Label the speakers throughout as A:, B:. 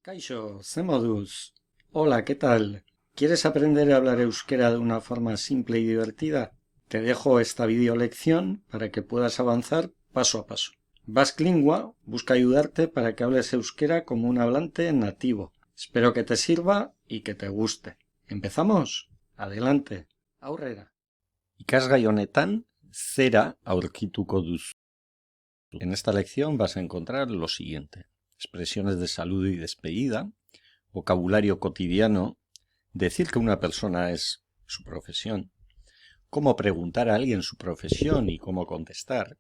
A: Kaixo, ze moduz? Hola, ¿qué tal? ¿Quieres aprender a hablar euskera de una forma simple y divertida? Te dejo esta video lección para que puedas avanzar paso a paso. Basque Lingua busca ayudarte para que hables euskera como un hablante nativo. Espero que te sirva y que te guste. ¿Empezamos? Adelante. Aurrera. Ikasgai honetan, zera aurkituko duzu. En esta lección vas a encontrar lo siguiente: expresiones de saludo y despedida, vocabulario cotidiano, decir que una persona es su profesión, cómo preguntar a alguien su profesión y cómo contestar,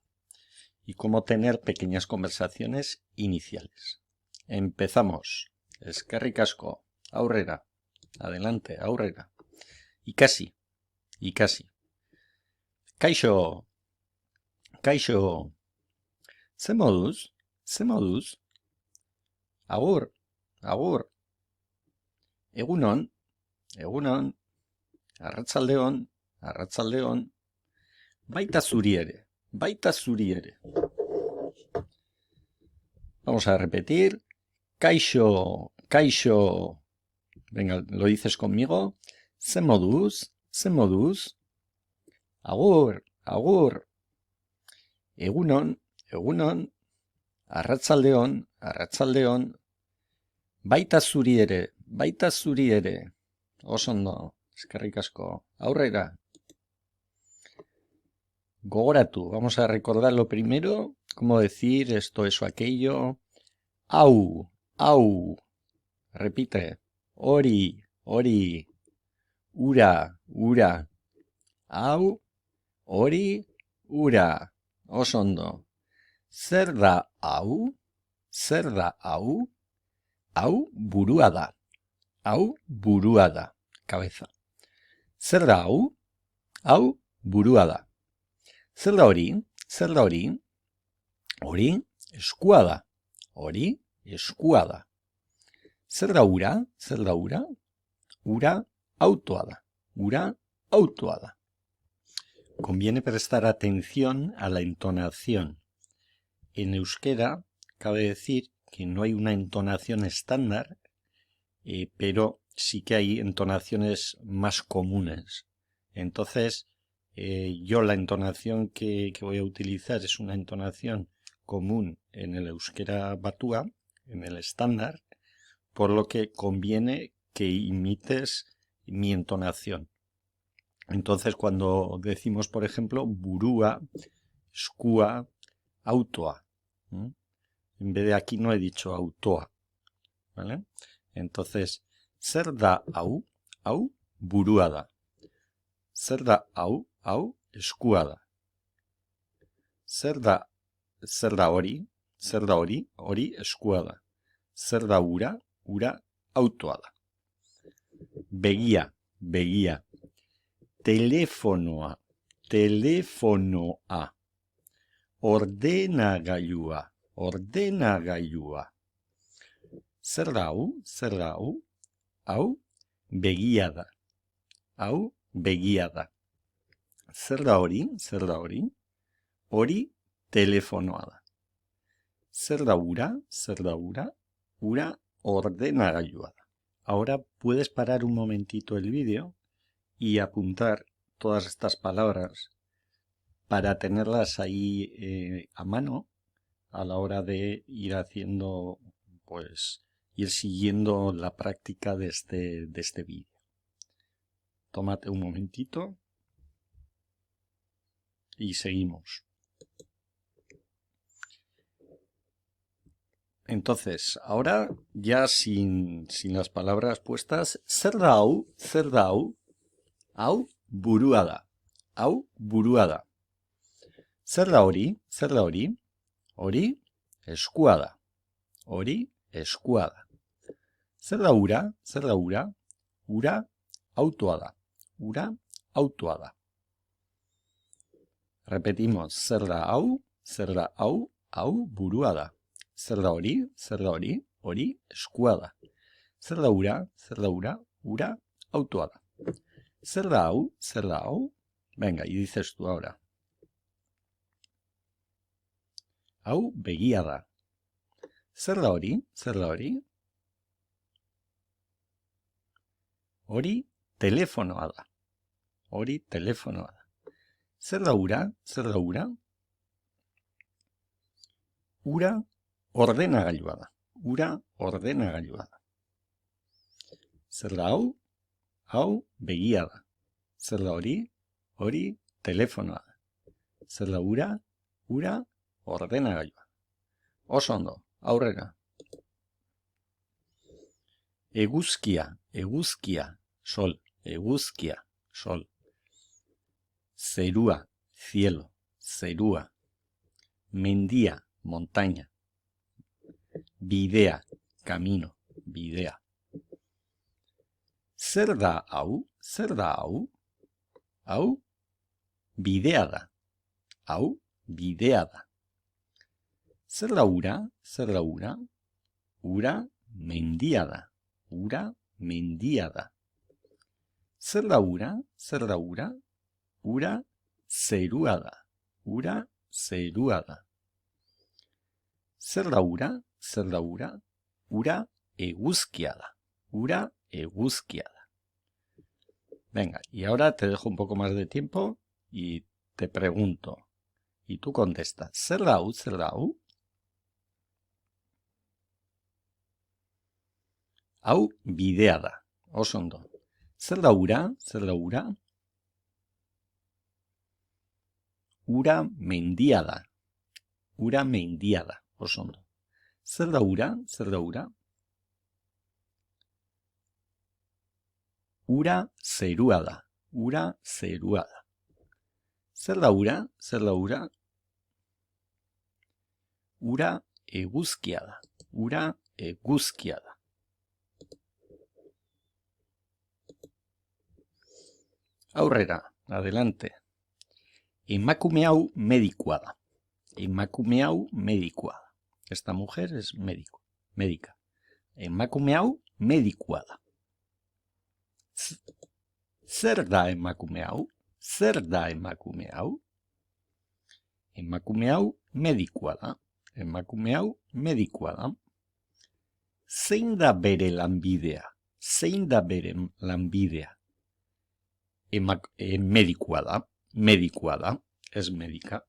A: y cómo tener pequeñas conversaciones iniciales. Empezamos. Eskerrik asko, aurrera. Adelante, aurrera. Ikasi. Kaixo. Ze moduz? Agur. Egunon. Arratsaldeon. Baita zuri ere. Vamos a repetir. Kaixo. Venga, lo dices conmigo. Ze moduz? Agur. Egunon. Arratsaldeon. Baita zuri ere. Oso ondo. Eskerrik asko. Aurrera. Gogoratu. Vamos a recordar lo primero. Cómo decir esto, eso, aquello. Au. Repite. Hori. Ura. Au. Hori. Ura. Oso ondo. Zer da hau? Hau burua da. Cabeza. Zer da hau? Hau burua da. Zer da hori? Hori eskua da. Zer da ura? Ura autoa da. Conviene prestar atención a la entonación. En euskera cabe decir que no hay una entonación estándar, pero sí que hay entonaciones más comunes. Entonces, yo la entonación que voy a utilizar es una entonación común en el euskera batua, en el estándar, por lo que conviene que imites mi entonación. Entonces, cuando decimos, por ejemplo, burua, eskua, autoa, en vez de aquí no he dicho autoa, ¿vale? Entonces, zer da hau? Hau burua da. Zer da hau? Hau eskua da. Zer da hori? Hori eskua da. Zer da ura? Ura autoa da. Begia. Telefonoa. Ordenagailua. Zer da hau? Hau begia da. Zer da hori? Hori telefonoa da. Zer da ura? Ura ordenagailua da. Ahora puedes parar un momentito el vídeo y apuntar todas estas palabras para tenerlas ahí a mano a la hora de ir haciendo, ir siguiendo la práctica de este vídeo. Tómate un momentito y seguimos. Entonces, ahora ya sin las palabras puestas, zer da hau? Hau burua da. Zer da hori? Hori eskua da. Zer da ura? Ura autoa da. Repetimos, zer da hau? Hau burua da. Zer da hori? Hori eskua da. Zer da ura? Ura autoa da. Zer da hau? Venga, y dices tú ahora. Hau begia da. Zer da hori? Hori telefonoa da. Hori telefonoa da. Zer da ura? Zer da ura? Ura ordenagailua da. Ura ordenagailua da. Zer da hau? Hau begia da. Zer da hori? Hori telefonoa da. Zer da ura? Ura ordenagailua. Oso ondo, aurrera. Eguzkia, eguzkia, sol, eguzkia, sol. Zerua, cielo, zerua. Mendia, montaña. Bidea, camino, bidea. Zer da hau? Zer da hau? Hau bidea da. Hau bidea da. Zer da ura? Zer da ura? Ura mendia da. Ura mendia da. Zer da ura? Zer da ura? Ura zerua da. Ura zerua da. Zer da ura? Zer da ura? Ura eguzkia da. Ura eguzkia da. Venga, y ahora te dejo un poco más de tiempo y te pregunto. Y tú contestas. Zer da hau? Zer da hau? Hau bidea da. Oso ondo. Zer da ura? Zer da ura? Ura mendia da. Ura mendia da. Oso ondo. Zer da ura? Zer da ura? Ura zerua da. Ura zerua da. Zer da ura? Zer da ura? Ura eguzkia da. Ura eguzkia da. Aurrera, adelante. Emakume hau medikua da. Emakume hau medikua da. Esta mujer es médico, médica. Emakume hau medikua da. Zer da emakume hau? Zer da emakume hau? Emakume hau medikua da. Emakume hau medikua da. Zein da bere lanbidea? Zein da bere lanbidea? Medikua da. Medikua da. Es médica.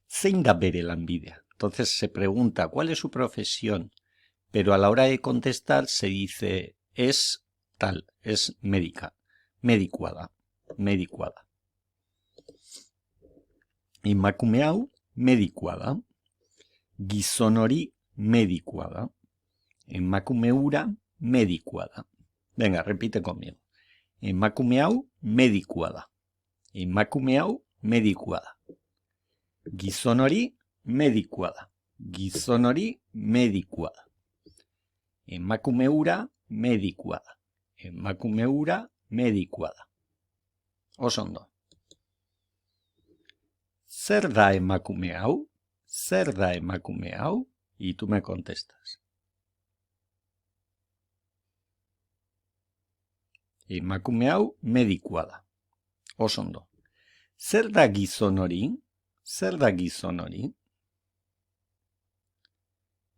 A: Zein da bere lanbidea? Entonces se pregunta cuál es su profesión, pero a la hora de contestar se dice es tal, es médica. Medikua da. Medikua da. Emakume hau medikua da. Gizon hori medikua da. Emakume hura medikua da. Venga, repite conmigo. Emakume hau medikua da. Emakume hau medikua da. Gizon hori medikua da. Gizon hori medikua da. Emakume hura medikua da. Emakume hura medikua da. Oso ondo. Zer da emakume hau? Zer da emakume hau? Y tú me contestas. Emakume hau medikua da. Oso ondo. Zer da gizon hori? Zer da gizon hori?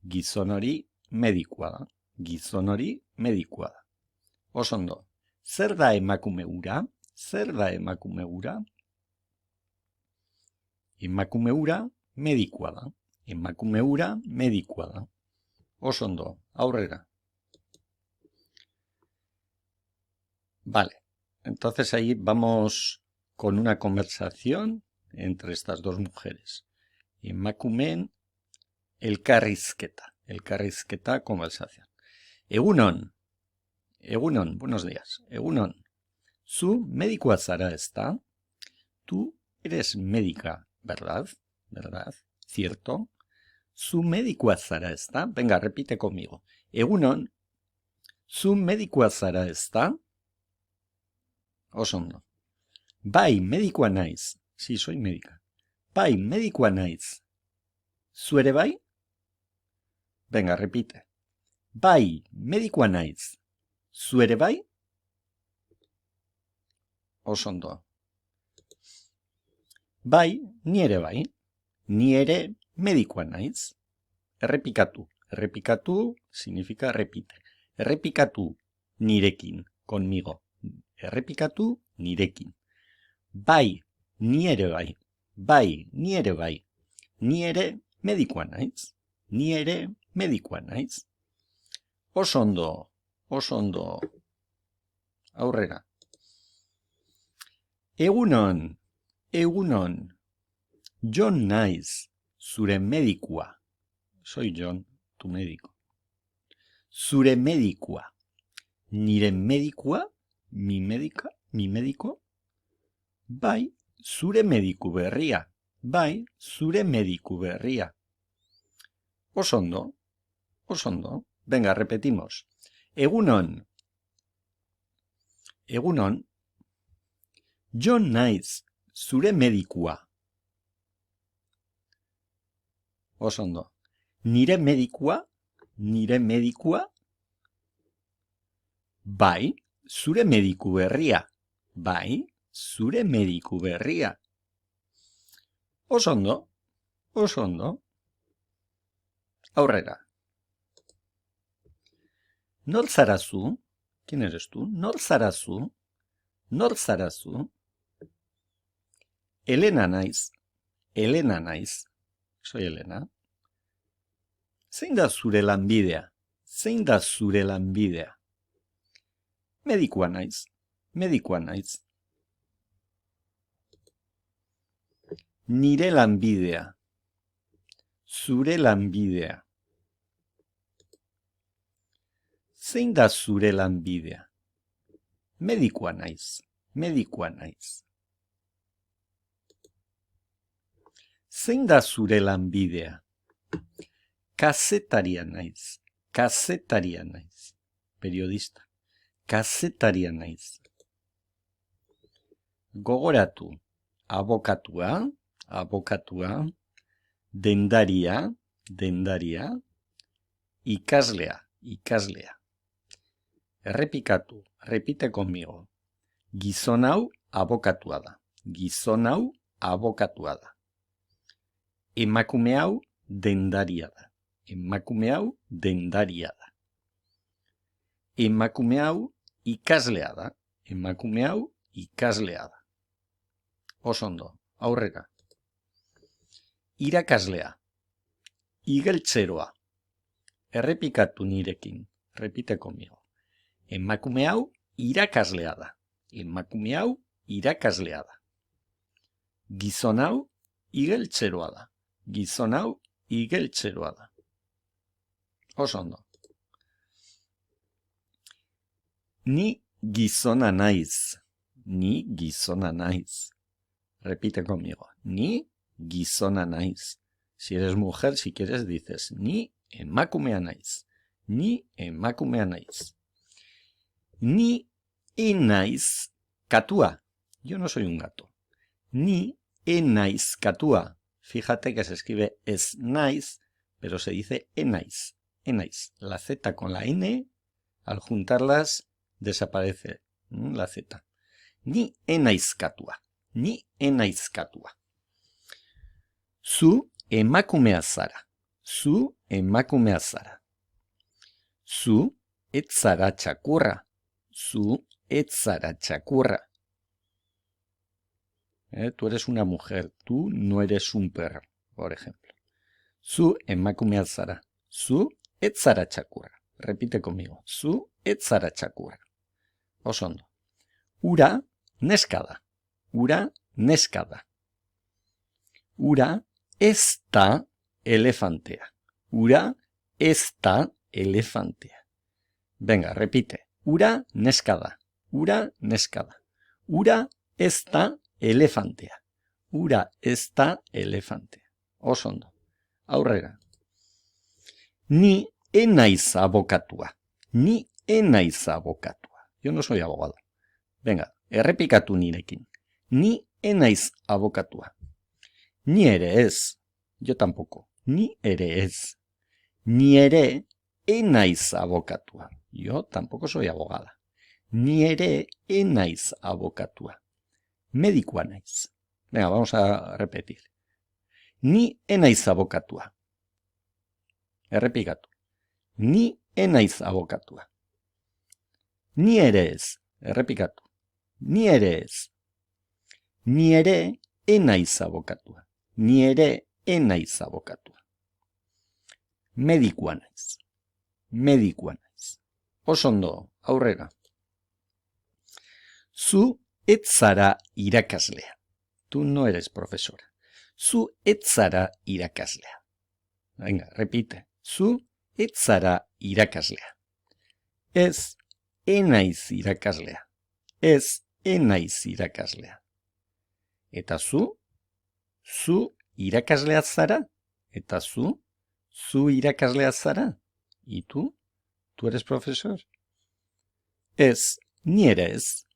A: Gizon hori medikua da. Gizon hori medikua da. Oso ondo. Zer da emakume hura? Zer da emakume hura? Emakume hura medikua da. Emakume hura medikua da. Oso ondo. Aurrera. Vale. Entonces ahí vamos con una conversación entre estas dos mujeres. Emakumeen elkarrizketa. Elkarrizketa, conversación. Egunon. Egunon, buenos días. Egunon. Zu medikua zara, ¿está? Tú eres médica, ¿verdad? ¿Verdad? ¿Cierto? Zu medikua zara, ¿está? Venga, repite conmigo. Egunon. Zu medikua zara, ¿está? Oso ondo. Bai, medikua naiz. Sí, soy médica. Bai, medikua naiz. Zu ere bai? Venga, repite. Bai, medikua naiz. Zu ere bai? Oso ondo. Bai, ni ere bai. Ni ere medikua naiz. Errepikatu. Errepikatu significa repite. Errepikatu nirekin, conmigo. Errepikatu nirekin. Bai, ni ere bai. Bai, ni ere bai. Ni ere medikua naiz. Ni ere medikua naiz. Oso ondo, oso ondo. Aurrera. Egunon, egunon. Jon naiz, zure medikua. Soy Jon, tu médico. Zure medikua. Nire medikua, mi médico. Bai, zure mediku berria. Bai, zure mediku berria. Oso ondo, oso ondo. Venga, repetimos. Egunon. Egunon. Jon naiz, zure medikua. Oso ondo. Nire medikua. Bai, zure mediku berria. Bai, zure mediku berria. Oso ondo, oso ondo. Aurrera. Nor zara zu? ¿Quién eres tú? Nor zara zu? Nor zara zu? Elena naiz. Elena naiz. Soy Elena. Zein da zure lanbidea? Zein da zure lanbidea? Medikua naiz. Medikua naiz. Nire lanbidea. Zure lanbidea. Zein da zure lanbidea? Medikua naiz. Medikua naiz. Zein da zure lanbidea? Kazetaria naiz. Kazetaria naiz. Periodista. Kazetaria naiz. Gogoratu. Abokatua. Abokatua. Dendaria. Dendaria. Ikaslea. Ikaslea. Errepikatu. Repite conmigo. Gizon hau abokatua da. Gizon hau abokatua da. Emakume hau dendaria da. Emakume hau dendaria da. Emakume hau ikaslea da. Emakume hau ikaslea da. Oso ondo, aurrera. Irakaslea. Igeltzeroa. Errepikatu nirekin. Repite conmigo. Emakume hau irakaslea da. Emakume hau irakaslea da. Gizon hau igeltzeroa da. Gizon hau igeltzeroa da. Oso ondo. Ni gizona naiz. Ni gizona naiz. Repite conmigo. Ni gizona naiz. Si eres mujer, si quieres, dices ni emakumea naiz. Ni emakumea naiz. Ni enaiz katua. Yo no soy un gato. Ni enaiz katua. Fíjate que se escribe es naiz, pero se dice enaiz. Enaiz. La Z con la N, al juntarlas, desaparece la Z. Ni enaiz katua. Ni enaiz katua. Zu emakumea zara. Zu emakumea zara. Zu ez zara txakurra. Zu ez zara txakurra. Tú eres una mujer, tú no eres un perro, por ejemplo. Zu emakumea zara. Zu ez zara txakurra. Repite conmigo. Zu ez zara txakurra. Oso ondo. Ura neskada. Ura neskada. Ura ez da elefantea. Ura ez da elefantea. Venga, repite. Ura neskada. Ura neskada. Ura ez da elefantea. Ura ez da elefantea. Oso ondo. Aurrera. Ni enaiz abokatua. Ni enaiz abokatua. Yo no soy abogado. Venga, errepikatu nirekin. Ni enaiz abokatua. Ni ere ez. Yo tampoco. Ni ere ez. Ni ere enaiz abokatua. Yo tampoco soy abogada. Ni ere enaiz abokatua. Medikua naiz. Venga, vamos a repetir. Ni enaiz abokatua. Errepikatu. Ni enaiz abokatua. Ni ere ez. Errepikatu. Ni ere ez. Ni ere enaiz abokatua. Ni ere enaiz abokatua. Medikua naiz. Medikua naiz. Oso ondo, aurrera. Zu ez zara irakaslea. Tú no eres profesora. Zu ez zara irakaslea. Venga, repite. Zu ez zara irakaslea. Ez enaiz irakaslea. Ez enaiz irakaslea. Eta zu irakaslea zara? Eta zu irakaslea zara? ¿Y tú? ¿Tú eres profesor? Ez, ni ere ez.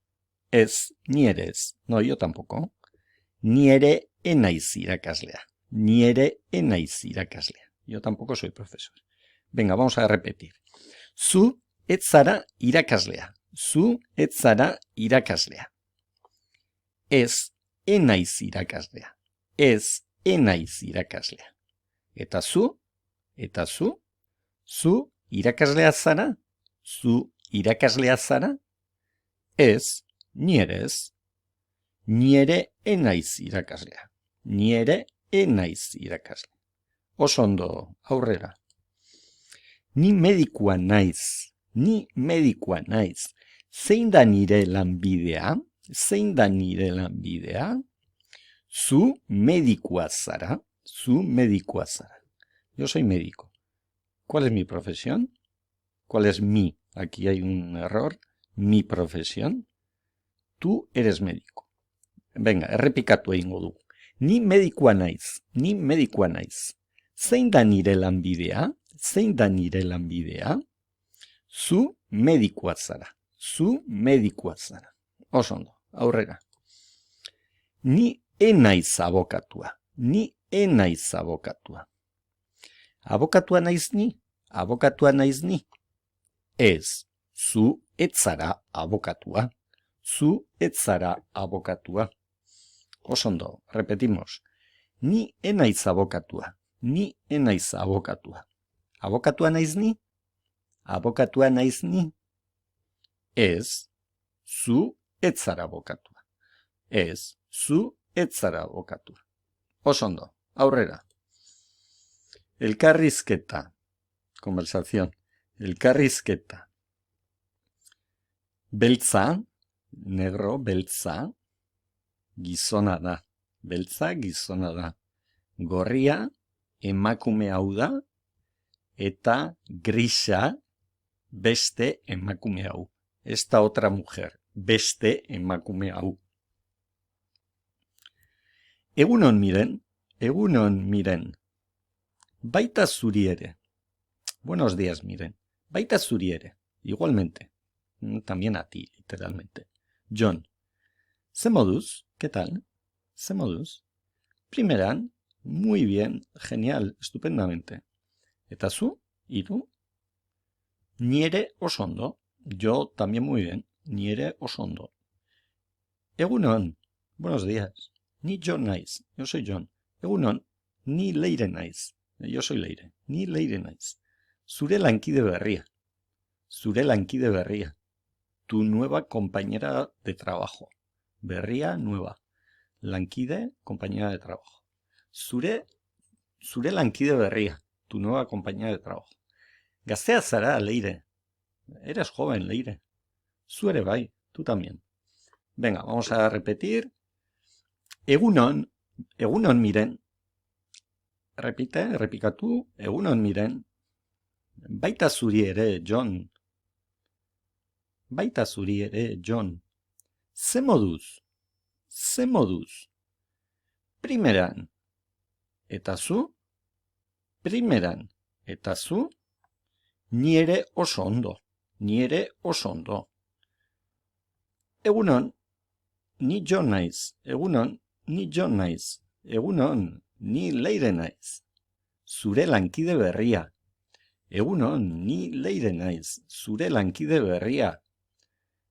A: Ez, ni ere ez. No, yo tampoco. Ni ere enaiz irakaslea. Ni ere enaiz irakaslea. Yo tampoco soy profesor. Venga, vamos a repetir. Zu ez zara irakaslea. Zu ez zara irakaslea. Ez enaiz irakaslea. Ez enaiz irakaslea. Eta zu irakaslea zara? Zu irakaslea zara? Ez, ni ere ez. Ni ere enaiz irakaslea. Ni ere enaiz irakaslea. Oso ondo, aurrera. Ni medikua naiz. Ni medikua naiz. Zein da nire lanbidea? Zein da nire lanbidea? Zu medikua zara. Zu medikua zara. Yo soy médico. ¿Cuál es mi profesión? ¿Cuál es mi? Aquí hay un error. Mi profesión. Tú eres médico. Venga, errepikatu egingo dugu. Ni medikua naiz. Ni medikua naiz. Zein da nire lanbidea? Zein da nire lanbidea? Zu medikua zara. Zu medikua zara. Oso ondo, aurrera. Ni enaiz abokatua. Ni enaiz abokatua. Abokatua naiz ni? Abokatua naiz ni? Ez, zu ez zara abokatua. Zu ez zara abokatua. Oso ondo, repetimos. Ni enaiz abokatua. Ni enaiz abokatua. Abokatua naiz ni? Abokatua naiz ni? Ez, zu ez zara abokatua. Ez, zu ez zara abokatua. Oso ondo, aurrera. Elkarrizketa. Conversación. Elkarrizketa. Beltza, negro, beltza, gizona da. Beltza, gizona da. Gorria, emakume hau da, eta grisa, beste emakume hau. Esta otra mujer, beste emakume hau. Egunon miren, egunon miren. Baita zuri ere. Buenos días, miren. Baita zuri ere. Igualmente. También a ti, literalmente. John. Ze moduz? ¿Qué tal? Ze moduz? Primeran. Muy bien. Genial. Estupendamente. Eta zu? ¿Y tú? Ni ere oso ondo. Yo también muy bien. Ni ere oso ondo. Egunon. Buenos días. Ni John naiz. Yo soy John. Egunon. Ni Leire naiz. Yo soy Leire. Ni Leire naiz. Zure lankide berria. Zure lankide berria. Tu nueva compañera de trabajo. Berria nueva. Lankide, compañera de trabajo. Zure lankide berria. Tu nueva compañera de trabajo. Gaztea zara, Leire. Eres joven, Leire. Zu ere bai, tú también. Venga, vamos a repetir. Egunon miren. Repite, repikatu. Egunon miren. Baita zuri ere, John. Baita zuri ere, John. Ze moduz? Ze moduz? Primeran. Eta zu? Primeran. Eta zu? Ni ere oso ondo. Ni ere oso ondo. Egunon. Ni John naiz. Egunon. Ni John naiz. Egunon. Ni Leire naiz. Zure lankide berria. Egunon, ni Leire naiz. Zure lankide berria.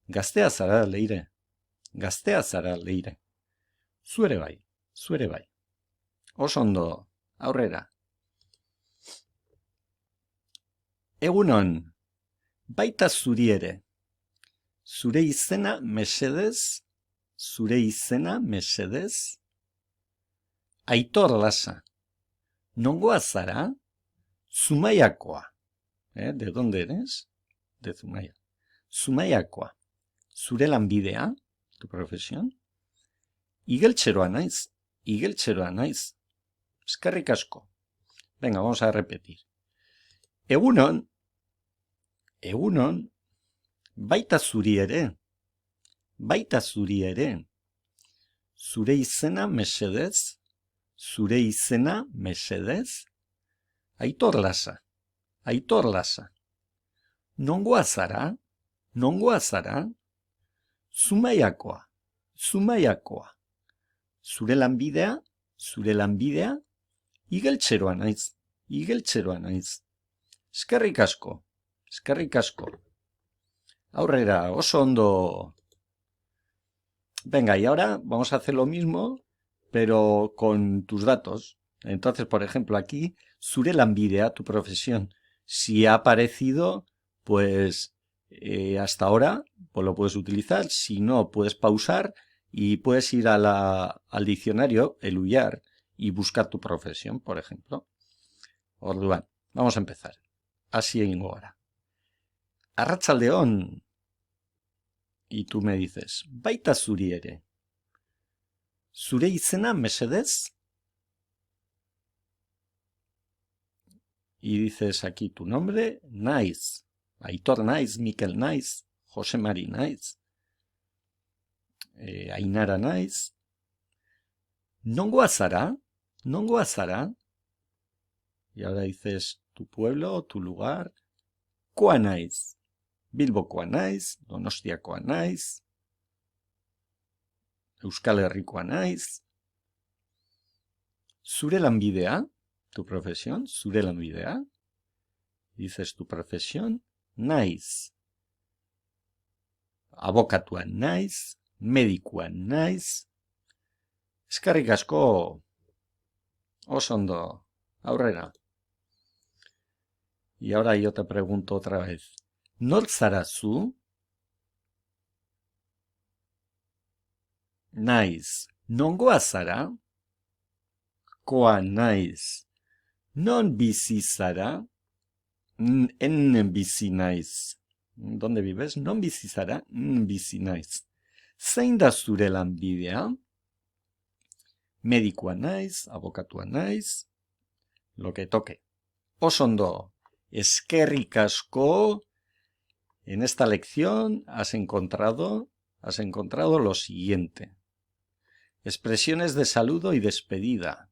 A: Gaztea zara, Leire. Gaztea zara, Leire. Zu ere bai. Zu ere bai. Oso ondo, aurrera. Egunon. Baita zuri ere. Zure izena mesedez, zure izena mesedez. Aitor Lasa. Nongoa zara? Zumaiakoa. ¿De dónde eres? De Zumaia. Zumaiakoa. Zure lanbidea, tu profesión. Igeltxeroa naiz. Igeltxeroa naiz. Eskerrik asko. Venga, vamos a repetir. Egunon. Egunon. Baita zuri ere. Baita zuri ere. Zure izena mesedez. Zure izena mesedez. Aitor Lasa. Aitor Lasa. Nongoa zara? Nongoa zara? Zumaiakoa. Zumaiakoa. Zure lanbidea? Zure lanbidea? Igeltxeroa naiz. Igeltxeroa naiz. Eskerrik asko. Eskerrik asko. Aurrera, oso ondo. Venga, y ahora vamos a hacer lo mismo, pero con tus datos. Entonces, por ejemplo, aquí, zure lanbidea, tu profesión. Si ha aparecido, pues hasta ahora, pues lo puedes utilizar. Si no, puedes pausar y puedes ir al diccionario, el Uyar, y buscar tu profesión, por ejemplo. Orduan, vamos a empezar. Así en ahora. Arratsaldeon. Y tú me dices, baita zuri ere. Zure izena mesedez. Y dices aquí tu nombre, Naiz. Aitor naiz, Mikel naiz, Jose Mari naiz, Ainara naiz. Nongoa zara? Nongoa zara? Y ahora dices tu pueblo, tu lugar. Koa naiz. Bilbokoa naiz, Donostiakoa naiz, Euskal Herrikoa naiz. Zure lanbidea, tu profesión, zure lanbidea. Dices tu profesión, naiz. Abokatua naiz, medikua naiz. Eskerrik asko, oso ondo, aurrera. Y ahora yo te pregunto otra vez. Nor zara zu? Naiz. Nongoa zara? Koa naiz. Non bizi zara? En bizi naiz. ¿Dónde vives? Non bizi zara? Bizi naiz. Zein da zure lanbidea? Medikua naiz, abokatua naiz, lo que toque. Oso ondo. Eskerrik asko. En esta lección has encontrado lo siguiente. Expresiones de saludo y despedida.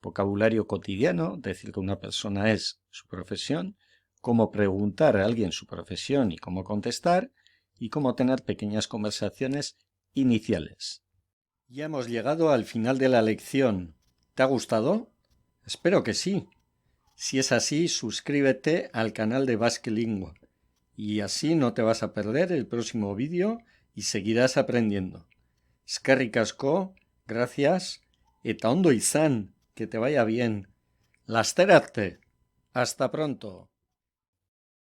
A: Vocabulario cotidiano, decir que una persona es su profesión, cómo preguntar a alguien su profesión y cómo contestar, y cómo tener pequeñas conversaciones iniciales. Ya hemos llegado al final de la lección. ¿Te ha gustado? Espero que sí. Si es así, suscríbete al canal de Basque Lingua. Y así no te vas a perder el próximo vídeo y seguirás aprendiendo. Eskerrik asko, gracias, eta ondo izan, que te vaya bien. Laster arte. Hasta pronto.